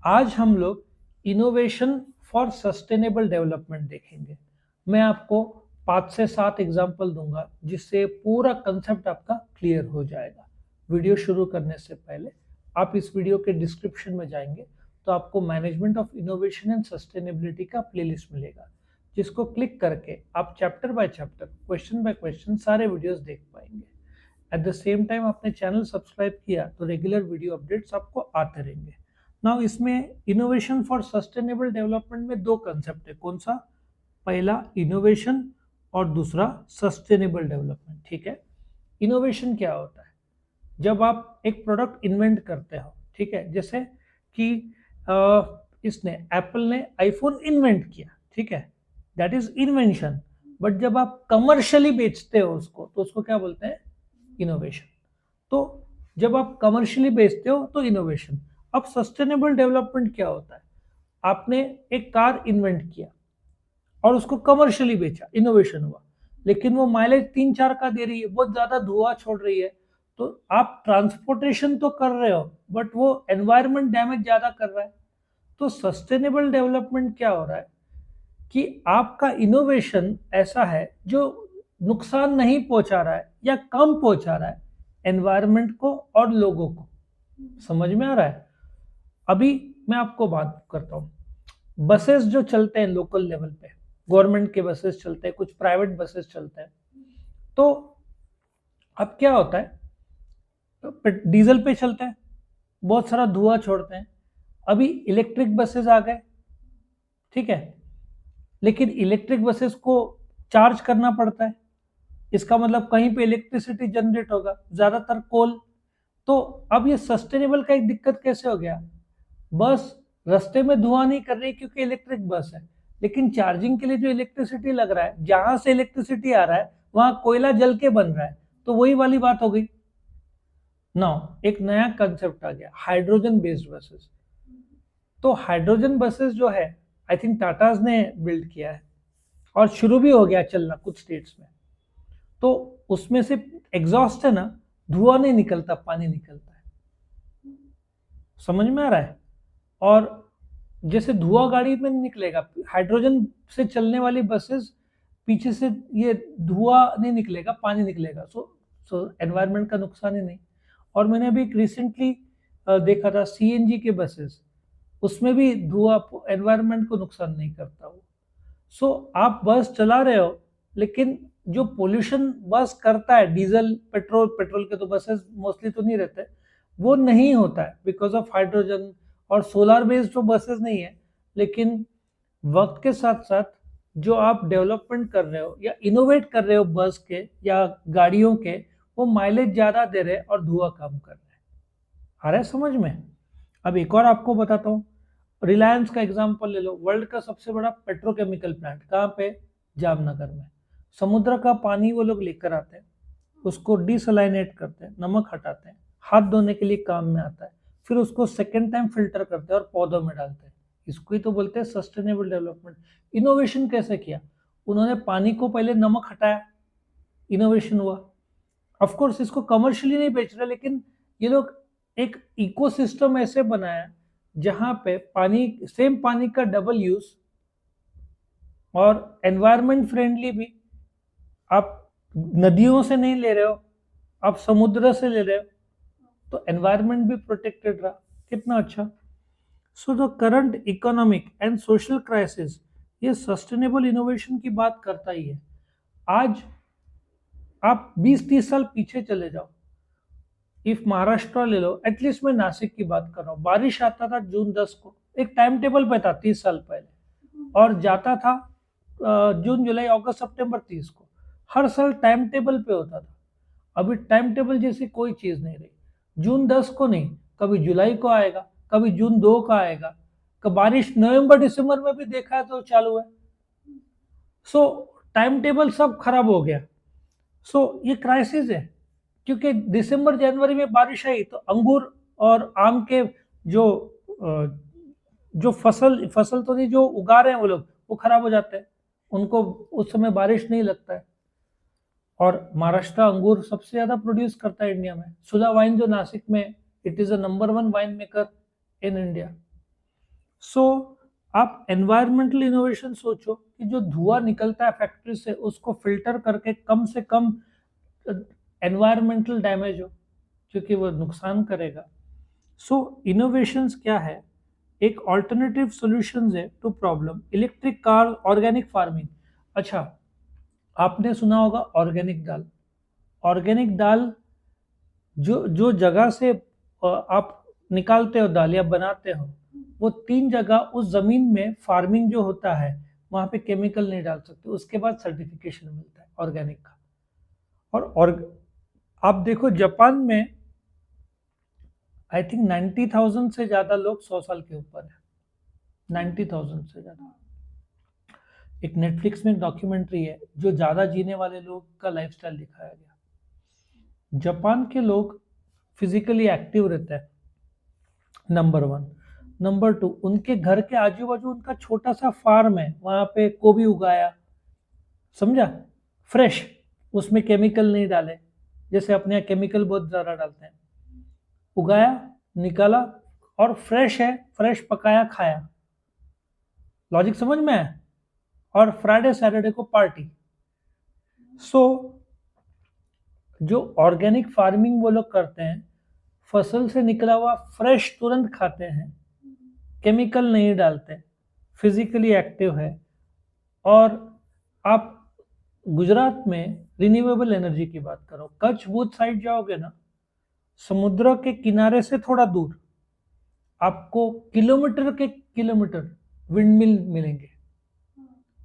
आज हम लोग इनोवेशन फॉर सस्टेनेबल डेवलपमेंट देखेंगे। मैं आपको 5 से 7 एग्जाम्पल दूंगा जिससे पूरा कंसेप्ट आपका क्लियर हो जाएगा। वीडियो शुरू करने से पहले आप इस वीडियो के डिस्क्रिप्शन में जाएंगे तो आपको management of innovation and sustainability का प्लेलिस्ट मिलेगा, जिसको क्लिक करके आप chapter by chapter, question by question सारे वीडियोस देख पाएंगे। एट द सेम टाइम आपने चैनल सब्सक्राइब किया तो रेगुलर वीडियो अपडेट्स आपको आते रहेंगे। नाउ इसमें इनोवेशन फॉर सस्टेनेबल डेवलपमेंट में दो कंसेप्ट है। कौन सा? पहला इनोवेशन और दूसरा सस्टेनेबल डेवलपमेंट। ठीक है। इनोवेशन क्या होता है? जब आप एक प्रोडक्ट इन्वेंट करते हो, ठीक है, जैसे कि इसने एप्पल ने आईफोन इन्वेंट किया, ठीक है, दैट इज इन्वेंशन। बट जब आप कमर्शियली बेचते हो उसको तो उसको क्या बोलते हैं? इनोवेशन। तो जब आप कमर्शियली बेचते हो तो इनोवेशन। अब सस्टेनेबल डेवलपमेंट क्या होता है? आपने एक कार इन्वेंट किया और उसको कमर्शियली बेचा, इनोवेशन हुआ, लेकिन वो माइलेज 3-4 का दे रही है, बहुत ज्यादा धुआं छोड़ रही है, तो आप ट्रांसपोर्टेशन तो कर रहे हो बट वो एनवायरमेंट डैमेज ज्यादा कर रहा है। तो सस्टेनेबल डेवलपमेंट क्या हो रहा है कि आपका इनोवेशन ऐसा है जो नुकसान नहीं पहुंचा रहा है या कम पहुंचा रहा है एनवायरमेंट को और लोगों को। समझ में आ रहा है? अभी मैं आपको बात करता हूं। बसेस जो चलते हैं लोकल लेवल पे, गवर्नमेंट के बसेस चलते हैं, कुछ प्राइवेट बसेस चलते हैं, तो अब क्या होता है, डीजल पे चलते हैं, बहुत सारा धुआं छोड़ते हैं। अभी इलेक्ट्रिक बसेस आ गए, ठीक है, लेकिन इलेक्ट्रिक बसेस को चार्ज करना पड़ता है। इसका मतलब कहीं पे इलेक्ट्रिसिटी जनरेट होगा, ज्यादातर कोल। तो अब ये सस्टेनेबल का एक दिक्कत कैसे हो गया? बस रास्ते में धुआं नहीं कर रही क्योंकि इलेक्ट्रिक बस है, लेकिन चार्जिंग के लिए जो इलेक्ट्रिसिटी लग रहा है, जहां से इलेक्ट्रिसिटी आ रहा है वहां कोयला जल के बन रहा है। तो वही वाली बात हो गई। नाउ एक नया कंसेप्ट आ गया, हाइड्रोजन बेस्ड बसेस। तो हाइड्रोजन बसेस जो है, आई थिंक टाटाज ने बिल्ड किया है और शुरू भी हो गया चलना कुछ स्टेट्स में। तो उसमें से एग्जॉस्ट है ना, धुआं नहीं निकलता, पानी निकलता है। समझ में आ रहा है? और जैसे धुआं गाड़ी में नहीं निकलेगा, हाइड्रोजन से चलने वाली बसेस पीछे से ये धुआं नहीं निकलेगा, पानी निकलेगा। सो एनवायरनमेंट का नुकसान ही नहीं। और मैंने अभी रिसेंटली देखा था सीएनजी के बसेस, उसमें भी धुआं एनवायरनमेंट को नुकसान नहीं करता वो। सो आप बस चला रहे हो, लेकिन जो पोल्यूशन बस करता है, डीजल पेट्रोल, पेट्रोल के तो बसेस मोस्टली तो नहीं रहते, वो नहीं होता है बिकॉज ऑफ हाइड्रोजन और सोलर बेस्ड जो बसेस नहीं है। लेकिन वक्त के साथ साथ जो आप डेवलपमेंट कर रहे हो या इनोवेट कर रहे हो बस के या गाड़ियों के, वो माइलेज ज्यादा दे रहे हैं और धुआं कम कर रहे हैं। आ रहा है समझ में? अब एक और आपको बताता हूँ। रिलायंस का एग्जांपल ले लो। वर्ल्ड का सबसे बड़ा पेट्रोकेमिकल प्लांट कहाँ पे? जामनगर में। समुद्र का पानी वो लोग लेकर आते हैं, उसको डिसलाइनेट करते हैं, नमक हटाते हैं, हाथ धोने के लिए काम में आता है, फिर उसको सेकेंड टाइम फिल्टर करते हैं और पौधों में डालते हैं। इसको ही तो बोलते हैं सस्टेनेबल डेवलपमेंट। इनोवेशन कैसे किया? उन्होंने पानी को पहले नमक हटाया, इनोवेशन हुआ। ऑफ कोर्स इसको कमर्शियली नहीं बेच रहे, लेकिन ये लोग एक इकोसिस्टम ऐसे बनाया जहां पे पानी, सेम पानी का डबल यूज और एनवायरमेंट फ्रेंडली भी। आप नदियों से नहीं ले रहे हो, आप समुद्र से ले रहे हो, तो एनवायरमेंट भी प्रोटेक्टेड रहा। कितना अच्छा। So the current economic and social crisis ये सस्टेनेबल इनोवेशन की बात करता ही है। आज आप 20-30 साल पीछे चले जाओ, इफ महाराष्ट्र ले लो, एटलीस्ट मैं नासिक की बात कर रहा हूँ, बारिश आता था जून 10 को, एक टाइम टेबल पे था 30 साल पहले, और जाता था जून जुलाई अगस्त सितंबर 30 को। हर साल टाइम टेबल पे होता था। अभी टाइम टेबल जैसी कोई चीज नहीं रही। जून 10 को नहीं, कभी जुलाई को आएगा, कभी जून 2 का आएगा, कभी बारिश नवंबर दिसंबर में भी देखा है तो चालू है। सो टाइम टेबल सब खराब हो गया। सो ये क्राइसिस है, क्योंकि दिसंबर जनवरी में बारिश आई तो अंगूर और आम के जो जो फसल फसल तो नहीं, जो उगा रहे हैं वो लोग, वो खराब हो जाते हैं, उनको उस समय बारिश नहीं लगता है। और महाराष्ट्र अंगूर सबसे ज्यादा प्रोड्यूस करता है इंडिया में। सुधा वाइन जो नासिक में, it is a number 1 wine maker in India. So आप एनवायरमेंटल इनोवेशन सोचो कि जो धुआं निकलता है फैक्ट्री से उसको फिल्टर करके कम से कम एनवायरमेंटल डैमेज हो, क्योंकि वो नुकसान करेगा। सो इनोवेशंस क्या है? एक ऑल्टरनेटिव सॉल्यूशंस है to problem, electric car, organic farming. अच्छा, आपने सुना होगा ऑर्गेनिक दाल। ऑर्गेनिक दाल जो जो जगह से आप निकालते हो दाल या बनाते हो, वो 3 जगह उस जमीन में फार्मिंग जो होता है वहां पे केमिकल नहीं डाल सकते, उसके बाद सर्टिफिकेशन मिलता है ऑर्गेनिक का। और आप देखो जापान में आई थिंक 90,000 से ज्यादा लोग 100 साल के ऊपर है। 90,000 से ज्यादा। एक नेटफ्लिक्स में डॉक्यूमेंट्री है जो ज्यादा जीने वाले लोग का लाइफस्टाइल दिखाया गया। जापान के लोग फिजिकली एक्टिव रहते हैं, नंबर 1। नंबर 2, उनके घर के आजू बाजू उनका छोटा सा फार्म है, वहां पे गोभी उगाया, समझा, फ्रेश, उसमें केमिकल नहीं डाले, जैसे अपने यहाँ केमिकल बहुत ज्यादा डालते हैं। उगाया, निकाला, और फ्रेश है, फ्रेश पकाया खाया। लॉजिक समझ में है? और फ्राइडे सैटरडे को पार्टी। सो जो ऑर्गेनिक फार्मिंग वो लोग करते हैं, फसल से निकला हुआ फ्रेश तुरंत खाते हैं, केमिकल नहीं डालते, फिजिकली एक्टिव है। और आप गुजरात में रिन्यूएबल एनर्जी की बात करो, कच्छ भुज साइड जाओगे ना, समुद्र के किनारे से थोड़ा दूर आपको किलोमीटर के किलोमीटर विंडमिल मिलेंगे।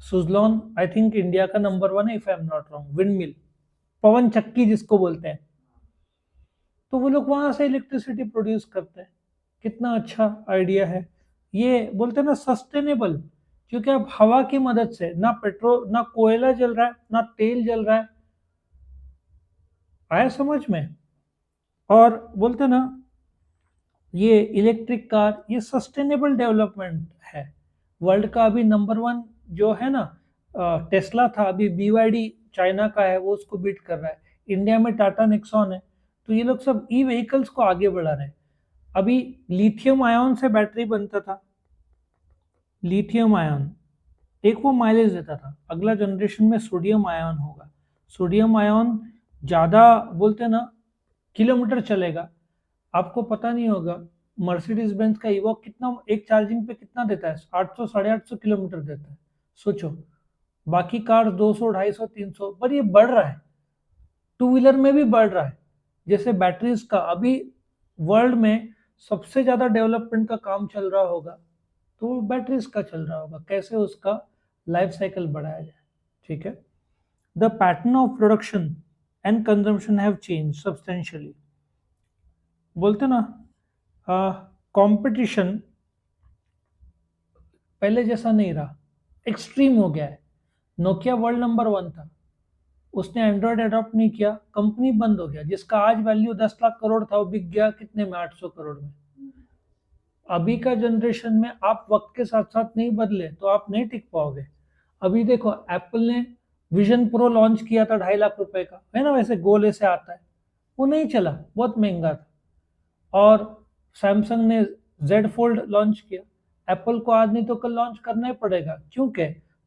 सुजलॉन आई थिंक इंडिया का नंबर 1 है, if I am not wrong, windmill, पवन चक्की जिसको बोलते हैं। तो वो लोग वहां से इलेक्ट्रिसिटी प्रोड्यूस करते हैं। कितना अच्छा आइडिया है ये। बोलते हैं ना सस्टेनेबल, क्योंकि अब हवा की मदद से ना पेट्रोल, ना कोयला जल रहा है, ना तेल जल रहा है। आया समझ में? और बोलते ना ये इलेक्ट्रिक कार, ये सस्टेनेबल डेवलपमेंट है। वर्ल्ड का अभी नंबर 1 जो है ना, टेस्ला था, अभी BYD चाइना का है, वो उसको बीट कर रहा है। इंडिया में टाटा नेक्सॉन है। तो ये लोग सब ई व्हीकल्स को आगे बढ़ा रहे हैं। अभी लिथियम आयन से बैटरी बनता था, लिथियम आयन, एक वो माइलेज देता था। अगला जनरेशन में सोडियम आयन होगा। सोडियम आयन ज्यादा बोलते ना किलोमीटर चलेगा। आपको पता नहीं होगा, मर्सिडीज बेंज का इवॉक कितना, एक चार्जिंग पे कितना देता है? 800 850 किलोमीटर देता है। सोचो, बाकी कार 200 250 300, पर ये बढ़ रहा है। टू व्हीलर में भी बढ़ रहा है। जैसे बैटरीज का अभी वर्ल्ड में सबसे ज्यादा डेवलपमेंट का काम चल रहा होगा, तो बैटरीज का चल रहा होगा, कैसे उसका लाइफ साइकिल बढ़ाया जाए। ठीक है। The pattern of production and consumption have change substantially. बोलते ना कंपटीशन पहले जैसा नहीं रहा, एक्सट्रीम हो गया है। नोकिया वर्ल्ड नंबर 1 था, उसने एंड्रॉयड अडॉप्ट नहीं किया, कंपनी बंद हो गया। जिसका आज वैल्यू 10 लाख करोड़ था वो बिक गया कितने में? 800 करोड़ में। अभी का जनरेशन में आप वक्त के साथ साथ नहीं बदले तो आप नहीं टिक पाओगे। अभी देखो, एप्पल ने विजन प्रो लॉन्च किया था 2.5 लाख रुपए का, है ना, वैसे गोल ऐसे आता है, वो नहीं चला, बहुत महंगा था। और सैमसंग ने जेड फोल्ड लॉन्च किया। एप्पल को आज नहीं तो कल लॉन्च करना ही पड़ेगा, क्योंकि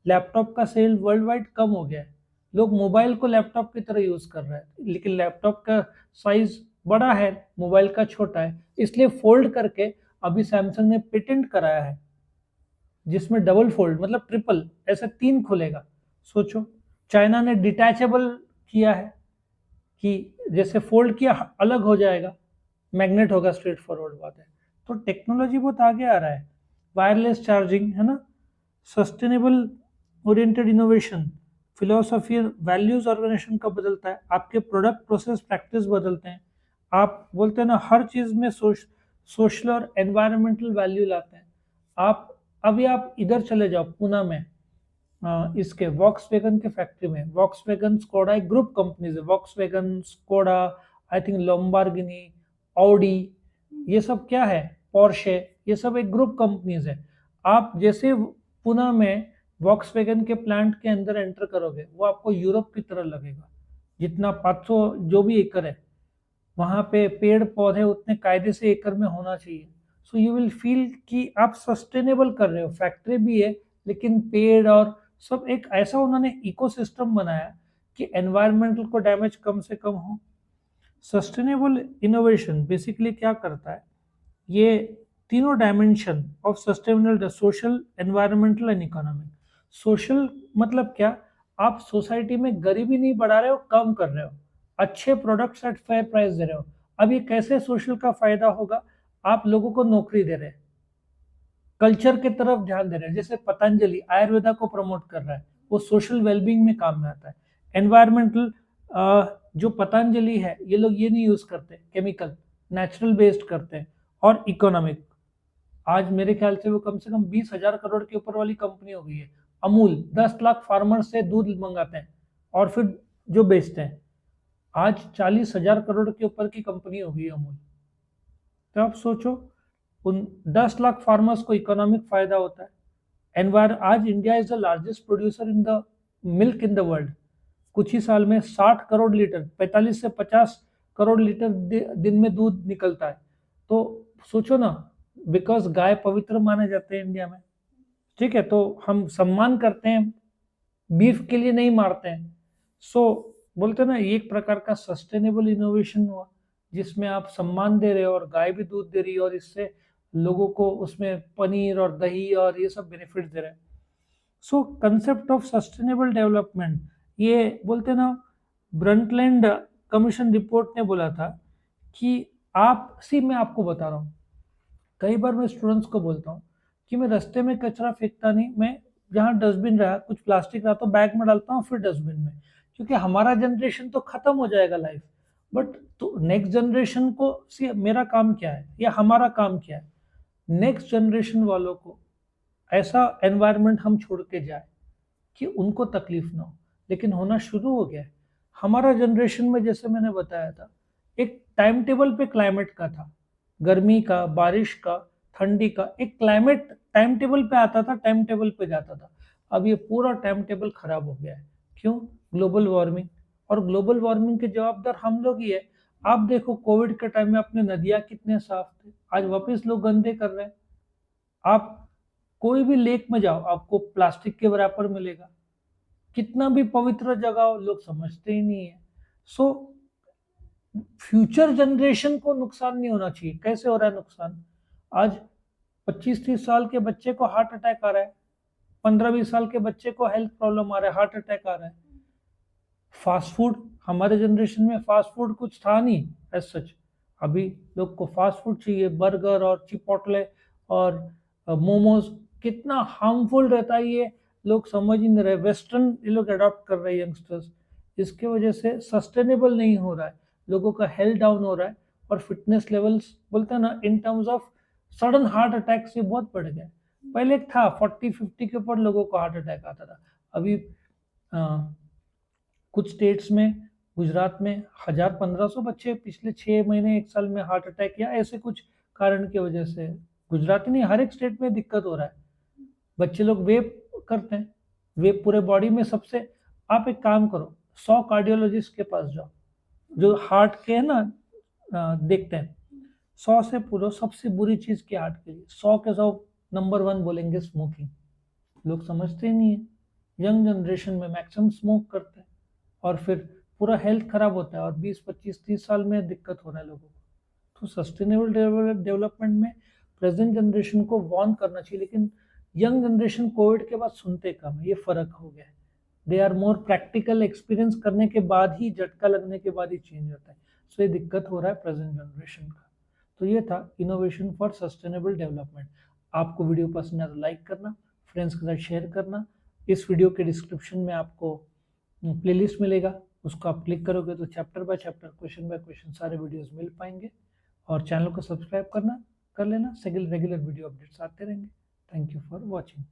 लैपटॉप का सेल वर्ल्ड वाइड कम हो गया है। लोग मोबाइल को लैपटॉप की तरह यूज कर रहे हैं, लेकिन लैपटॉप का साइज बड़ा है, मोबाइल का छोटा है, इसलिए फोल्ड करके अभी सैमसंग ने पेटेंट कराया है, जिसमें डबल फोल्ड मतलब ट्रिपल, ऐसे 3 खुलेगा। सोचो, चाइना ने डिटैचेबल किया है कि जैसे फोल्ड किया अलग हो जाएगा, मैग्नेट होगा, स्ट्रेट फॉरवर्ड बात है। तो टेक्नोलॉजी बहुत आगे आ रहा है। वायरलेस चार्जिंग, है ना, sustainable oriented innovation, philosophy, values organization का बदलता है, आपके प्रोडक्ट प्रोसेस प्रैक्टिस बदलते हैं। आप बोलते हैं ना हर चीज में सोशल और एनवायरमेंटल वैल्यू लाते हैं। आप अभी आप इधर चले जाओ पूना में, इसके वॉक्सवैगन के फैक्ट्री में, वॉक्सवैगन स्कोडा एक ग्रुप कंपनीज है, Volkswagen, Skoda, I think Lamborghini, Audi, ये सब क्या है, पोर्शे, ये सब एक ग्रुप कंपनीज है। आप जैसे पुणे में वॉक्सवैगन के प्लांट के अंदर एंटर करोगे, वो आपको यूरोप की तरह लगेगा। जितना 500 जो भी एकड़ है, वहां पे पेड़ पौधे उतने कायदे से एकड़ में होना चाहिए। सो यू विल फील कि आप सस्टेनेबल कर रहे हो। फैक्ट्री भी है लेकिन पेड़ और सब एक ऐसा उन्होंने इकोसिस्टम बनाया कि एनवायरमेंटल को डैमेज कम से कम हो। सस्टेनेबल इनोवेशन बेसिकली क्या करता है, ये तीनों dimension of sustainable, social, environmental and economic. Social मतलब क्या, आप सोसाइटी में गरीबी नहीं बढ़ा रहे हो, कम कर रहे हो, अच्छे प्रोडक्ट्स एट फेयर प्राइस दे रहे हो। अब ये कैसे सोशल का फायदा होगा, आप लोगों को नौकरी दे रहे हैं, कल्चर की तरफ ध्यान दे रहे हैं, जैसे पतंजलि आयुर्वेदा को प्रमोट कर रहा है, वो सोशल वेलबींग में काम में आता है। एनवायरमेंटल, जो पतंजलि है ये लोग ये नहीं यूज करते केमिकल, नेचुरल बेस्ड करते हैं। और इकोनॉमिक, आज मेरे ख्याल से वो कम से कम 20,000 करोड़ के ऊपर वाली कंपनी हो गई है। अमूल 10 लाख फार्मर से दूध मंगाते हैं और फिर जो बेचते हैं, आज 40,000 करोड़ के ऊपर की कंपनी हो गई है अमूल। तो आप सोचो, उन 10 लाख फार्मर्स को इकोनॉमिक फायदा होता है। आज India is the largest producer in the milk in the world. कुछ ही साल में 60 करोड़ लीटर, 45 से 50 करोड़ लीटर दिन में दूध निकलता है। तो सोचो ना, बिकॉज गाय पवित्र माने जाते हैं इंडिया में, ठीक है, तो हम सम्मान करते हैं, बीफ के लिए नहीं मारते हैं। सो बोलते हैं ना, ये एक प्रकार का सस्टेनेबल इनोवेशन हुआ जिसमें आप सम्मान दे रहे हो और गाय भी दूध दे रही है और इससे लोगों को उसमें पनीर और दही और ये सब बेनिफिट दे रहे हैं। सो कंसेप्ट ऑफ सस्टेनेबल डेवलपमेंट, ये बोलते हैं ना, ब्रंटलैंड कमीशन रिपोर्ट ने बोला था कि मैं आपको बता रहा हूँ, कई बार मैं स्टूडेंट्स को बोलता हूँ कि मैं रास्ते में कचरा फेंकता नहीं, मैं जहाँ डस्टबिन रहा, कुछ प्लास्टिक रहा तो बैग में डालता हूँ फिर डस्टबिन में, क्योंकि हमारा जनरेशन तो खत्म हो जाएगा लाइफ, बट तो नेक्स्ट जनरेशन को सी मेरा काम क्या है या हमारा काम क्या है, नेक्स्ट जनरेशन वालों को ऐसा एनवायरनमेंट हम छोड़ के जाए कि उनको तकलीफ ना हो। लेकिन होना शुरू हो गया है। हमारा जनरेशन में जैसे मैंने बताया था, एक टाइम टेबल पे क्लाइमेट का था, गर्मी का, बारिश का, ठंडी का, एक क्लाइमेट टाइम टेबल पे आता था, टाइम टेबल पे जाता था। अब ये पूरा टाइम टेबल खराब हो गया है। क्यों? Global warming. और ग्लोबल वार्मिंग के जवाबदार हम लोग ही है। आप देखो, कोविड के टाइम में अपने नदियां कितने साफ थे, आज वापस लोग गंदे कर रहे हैं। आप कोई भी लेक में जाओ, आपको प्लास्टिक के बराबर मिलेगा। कितना भी पवित्र जगह हो, लोग समझते ही नहीं है। सो फ्यूचर जनरेशन को नुकसान नहीं होना चाहिए। कैसे हो रहा है नुकसान? आज 25-30 साल के बच्चे को हार्ट अटैक आ रहा है, 15-20 साल के बच्चे को हेल्थ प्रॉब्लम आ रहा है, हार्ट अटैक आ रहा है। फास्ट फूड, हमारे जनरेशन में फास्ट फूड कुछ था नहीं एज सच। अभी लोग को फास्ट फूड चाहिए, बर्गर और चिपोटले और मोमोज, कितना हार्मफुल रहता है ये लोग समझ ही नहीं रहे। वेस्टर्न ये लोग अडॉप्ट कर रहे हैं यंगस्टर्स, इसके वजह से सस्टेनेबल नहीं हो रहा है, लोगों का हेल्थ डाउन हो रहा है और फिटनेस लेवल्स, बोलते हैं ना, in terms of sudden heart attack से बहुत बढ़ गया। पहले था 40-50 के ऊपर लोगों को हार्ट अटैक आता था, अभी कुछ स्टेट्स में, गुजरात में 1,000-1,500 बच्चे पिछले 6 महीने 1 साल में हार्ट अटैक या ऐसे कुछ कारण की वजह से, गुजरात ही नहीं हर एक स्टेट में दिक्कत हो रहा है। बच्चे लोग वेप करते हैं, वेप पूरे बॉडी में सबसे, आप एक काम करो, 100 कार्डियोलॉजिस्ट के पास जाओ जो हार्ट के है ना, देखते हैं, 100 से पूरा सबसे बुरी चीज की हार्ट के लिए 100 के 100 नंबर 1 बोलेंगे स्मोकिंग। लोग समझते ही नहीं है, यंग जनरेशन में मैक्सिमम स्मोक करते हैं और फिर पूरा हेल्थ खराब होता है और 20-25-30 साल में दिक्कत हो रहा है लोगों को। तो सस्टेनेबल डेवलपमेंट में प्रेजेंट जनरेशन को वार्न करना चाहिए, लेकिन यंग जनरेशन कोविड के बाद सुनते कम है, ये फर्क हो गया है। They are more practical, experience करने के बाद ही, झटका लगने के बाद ही चेंज होता है। सो ये दिक्कत हो रहा है प्रेजेंट जनरेशन का। तो ये था इनोवेशन फॉर सस्टेनेबल डेवलपमेंट। आपको वीडियो पसंद है तो लाइक करना, फ्रेंड्स के साथ शेयर करना। इस वीडियो के डिस्क्रिप्शन में आपको प्लेलिस्ट मिलेगा, उसको आप क्लिक करोगे तो chapter by chapter, question by question सारे वीडियोस मिल पाएंगे। और चैनल को सब्सक्राइब कर लेना, रेगुलर वीडियो अपडेट्स आते रहेंगे। Thank you for watching.